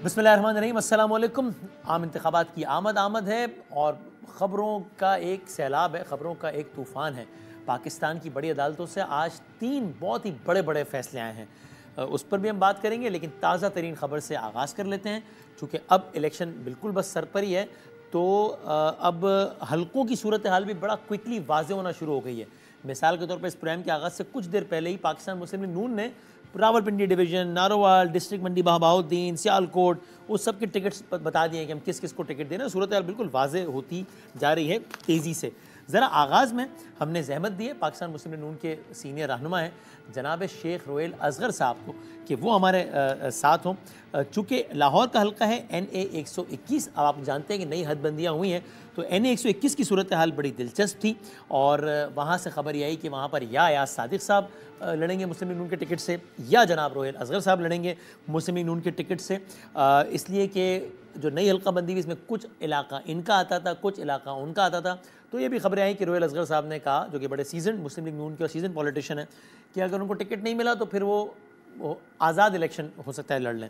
बिस्मिल्लाहिर्रहमानिर्रहीम, अस्सलाम वालेकुम। आम इंतखाबात की आमद है और ख़बरों का एक सैलाब है, ख़बरों का एक तूफ़ान है। पाकिस्तान की बड़ी अदालतों से आज 3 बहुत ही बड़े बड़े फ़ैसले आए हैं, उस पर भी हम बात करेंगे। लेकिन ताज़ा तरीन ख़बर से आगाज़ कर लेते हैं। चूँकि अब इलेक्शन बिल्कुल बस सर पर ही है, तो अब हलकों की सूरत हाल भी बड़ा क्विकली वाज़ेह होना शुरू हो गई है। मिसाल के तौर पर इस प्रोग्राम के आगाज़ से कुछ देर पहले ही पाकिस्तान मुस्लिम लीग नून ने रावलपिंडी डिवीज़न, नारोवाल, डिस्ट्रिक्ट मंडी बहाउद्दीन, सियालकोट, उस सब के टिकट्स बता दिए हैं कि हम किस किस को टिकट दे रहे हैं। सूरत हाल बिल्कुल वाज़ेह होती जा रही है तेज़ी से। ज़रा आगाज़ में हमने ज़हमत दी है पाकिस्तान मुस्लिम लीग नून के सीनियर रहनुमा हैं जनाब शेख रोयल असगर साहब को कि वो हमारे साथ हों। चूँकि लाहौर का हल्का है NA 121, अब आप जानते हैं कि नई हदबंदियाँ हुई हैं, तो NA 121 की सूरत हाल बड़ी दिलचस्प थी और वहाँ से ख़बर यह आई कि वहाँ पर या अयाज सादिक साहब लड़ेंगे मुस्लिम लीग नून के टिकट से या जनाब रोयल असगर साहब लड़ेंगे मुस्लिम लीग नून के टिकट से। इसलिए कि जो नई हल्काबंदी हुई इसमें कुछ इलाका इनका आता था, कुछ इलाका उनका आता था। तो ये भी खबरें आई कि रोयल असगर साहब ने कहा, जो कि बड़े सीजन मुस्लिम लीग नून के सीजन पॉलिटिशियन है, कि अगर उनको टिकट नहीं मिला तो फिर वो आज़ाद इलेक्शन हो सकता है लड़ लें।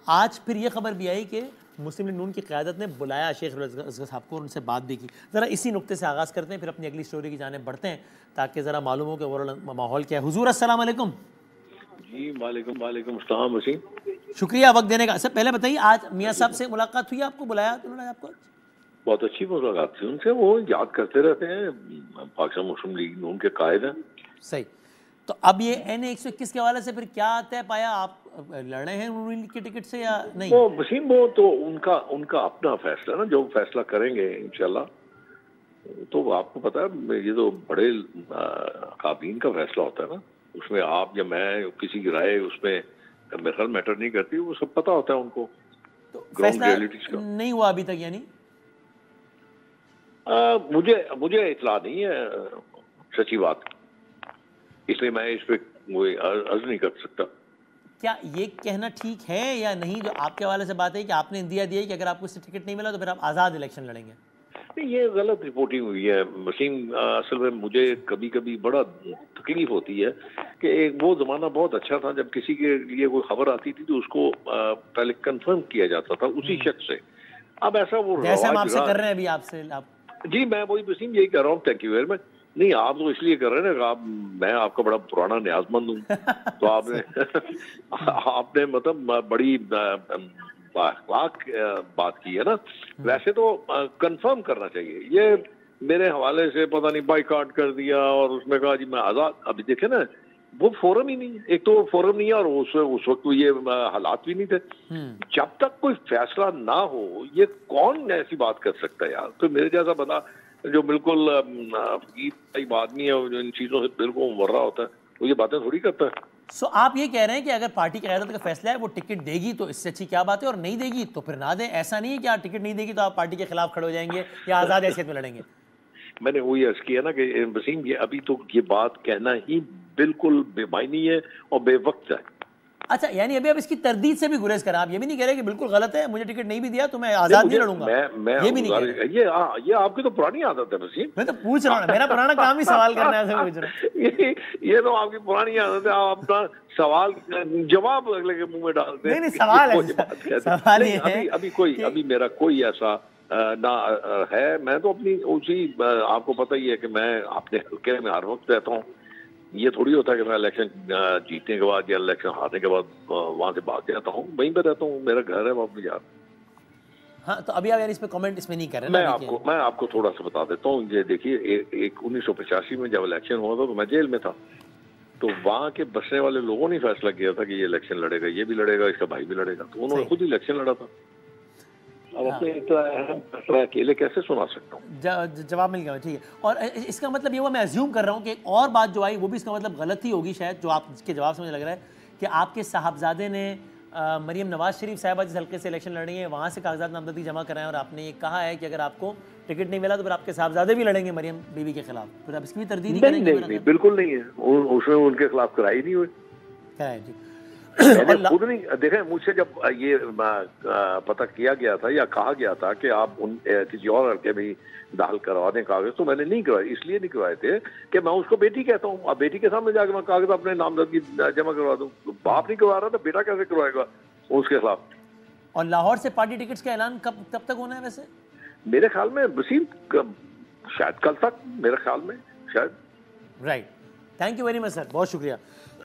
आज फिर ये खबर भी आई कि मुस्लिम लीग नून की क़यादत ने बुलाया शेख रोयल असगर साहब को और उनसे बात भी की। ज़रा इसी नुक्ते से आगाज़ करते हैं, फिर अपनी अगली स्टोरी की जानिब बढ़ते हैं ताकि ज़रा मालूम हो कि ओवरऑल माहौल क्या है। हुजूर अस्सलाम वालेकुम। जी वालेकुम अस्सलाम वसीम। शुक्रिया वक्त देने का। सर पहले बताइए, आज मियाँ साहब से मुलाकात हुई, आपको बुलाया तो उन्होंने आपको? बहुत अच्छी मुलाकात थी उनसे, वो याद करते रहते हैं, पाकिस्तान मुस्लिम लीग नून के कायद हैं। सही। तो अब ये NA 121 के हवाले से फिर क्या तय पाया, आप लड़े हैं नून लीग के टिकट से या नहीं? वो वसीम, वो तो उनका अपना फैसला ना, जो फैसला करेंगे इंशाल्लाह। तो आपको पता है ये तो बड़े काबीन का फैसला होता है ना, उसमें आप या मैं किसी की राय उसमें मेरे ख्याल मैटर नहीं करती, वो सब पता होता है उनको। तो फैसला नहीं हुआ अभी तक यानी? मुझे इतला नहीं है सच्ची बात, इसलिए मैं इस पे कोई अर्ज नहीं कर सकता। क्या ये कहना ठीक है या नहीं, जो आपके हवाले से बात है कि आपने इंदिया दिया है कि अगर आपको इससे टिकट नहीं मिला तो फिर आप आज़ाद इलेक्शन लड़ेंगे? नहीं, ये गलत रिपोर्टिंग हुई है वसीम। असल में मुझे कभी कभी बड़ा तकलीफ होती है कि एक वो ज़माना बहुत अच्छा था जब किसी के लिए कोई खबर आती थी तो उसको पहले कंफर्म किया जाता था उसी शख्स से। अब ऐसा वो जैसे हम आपसे कर रहे हैं अभी आपसे आप... जी मैं वही वसीम यही कर रहा हूँ, थैंक यू वेरी मच। नहीं, आप तो इसलिए कर रहे हैं ना, मैं आपका बड़ा पुराना न्याजमंद हूँ तो आपने मतलब बड़ी बात की है ना। वैसे तो कंफर्म करना चाहिए। ये मेरे हवाले से पता नहीं बाइकआउट कर दिया और उसमें कहा जी मैं आजाद। अभी देखे ना, वो फोरम ही नहीं, एक तो फोरम नहीं है और उस वक्त ये हालात भी नहीं थे। जब तक कोई फैसला ना हो ये कौन ऐसी बात कर सकता है यार। तो मेरे जैसा बंदा जो बिल्कुल आदमी है, जो इन चीजों से बिल्कुल वर्रा होता है, वो ये बातें थोड़ी करता है। सो आप ये कह रहे हैं कि अगर पार्टी की क़यादत का फैसला है वो टिकट देगी तो इससे अच्छी क्या बात है, और नहीं देगी तो फिर ना दें। ऐसा नहीं है कि आप टिकट नहीं देगी तो आप पार्टी के खिलाफ खड़े हो जाएंगे या आज़ाद हैसियत में लड़ेंगे। मैंने वही अर्ज किया ना कि वसीम ये अभी तो ये बात कहना ही बिल्कुल बेमायनी है और बेवक्त है। अच्छा, यानी अभी आप इसकी तरदीद से भी गुरेज करें, आप ये भी नहीं कह रहे कि बिल्कुल गलत है, मुझे टिकट नहीं भी दिया तो मैं आज़ाद नहीं लड़ूंगा? मैं ये भी नहीं कह रहे। ये आपकी तो पुरानी आदत है वसीम। मैं तो पूछ रहा हूँ, मेरा पुराना काम ही सवाल करना है, पूछ रहा हूँ। ये तो आपकी पुरानी आदत है, आप अपना सवाल जवाब अगले के मुंह में डालते हैं। नहीं सवाल है, सवाल ये है अभी मेरा कोई ऐसा ना है। मैं तो अपनी उसी, आपको पता ही है कि मैं अपने हल्के में हर वक्त रहता हूँ। ये थोड़ी होता है कि मैं इलेक्शन जीतने के बाद या इलेक्शन हारने के बाद वहां से भाग जाता हूँ, वहीं पे रहता हूँ, मेरा घर है वहाँ पे यार। हाँ, तो अभी आप यार इस पे कमेंट इसमें नहीं कर रहे। मैं आपको थोड़ा सा बता देता हूँ। ये देखिए, एक 1985 में जब इलेक्शन हुआ था तो मैं जेल में था, तो वहाँ के बसने वाले लोगों ने फैसला किया था कि ये इलेक्शन लड़ेगा, ये भी लड़ेगा, इसका भाई भी लड़ेगा, तो उन्होंने खुद इलेक्शन लड़ा था। अब अपने फैसला अकेले कैसे सुना सकता हूँ? जवाब मिल गया, ठीक है। और इसका मतलब ये हुआ, मैं अज्यूम कर रहा हूँ कि एक और बात जो आई वो भी इसका मतलब गलत ही होगी शायद, जो आपके जवाब से मुझे लग रहा है कि आपके साहबजादे ने मरियम नवाज शरीफ साहिबा जिस हल्के से इलेक्शन लड़ रही है वहाँ से कागजात नामजदगी जमा कराएं और आपने ये कहा है कि अगर आपको टिकट नहीं मिला तो फिर आपके साहबजादे भी लड़ेंगे मरियम बीबी के खिलाफ। फिर आप इसकी भी तरदीद करेंगे? नहीं, बिल्कुल नहीं है, उसमें उनके खिलाफ कराई नहीं हुई। खुद नहीं देखे। मुझसे जब ये पता किया गया था या कहा गया था कि आप किसी और हल्के में दाखिल करवा दें कागज, तो मैंने नहीं करवाए। इसलिए नहीं करवाए थे कि मैं उसको बेटी कहता हूँ। अब बेटी के सामने जाकर मैं कागज अपने नामजदगी जमा करवा दूँ, बाप नहीं करवा रहा था, बेटा कैसे करवाएगा उसके खिलाफ? और लाहौर से पार्टी टिकट्स का ऐलान कब तक होना है वैसे? मेरे ख्याल में वसीम शायद कल तक, मेरे ख्याल में शायद। Right, thank you very much sir, बहुत शुक्रिया।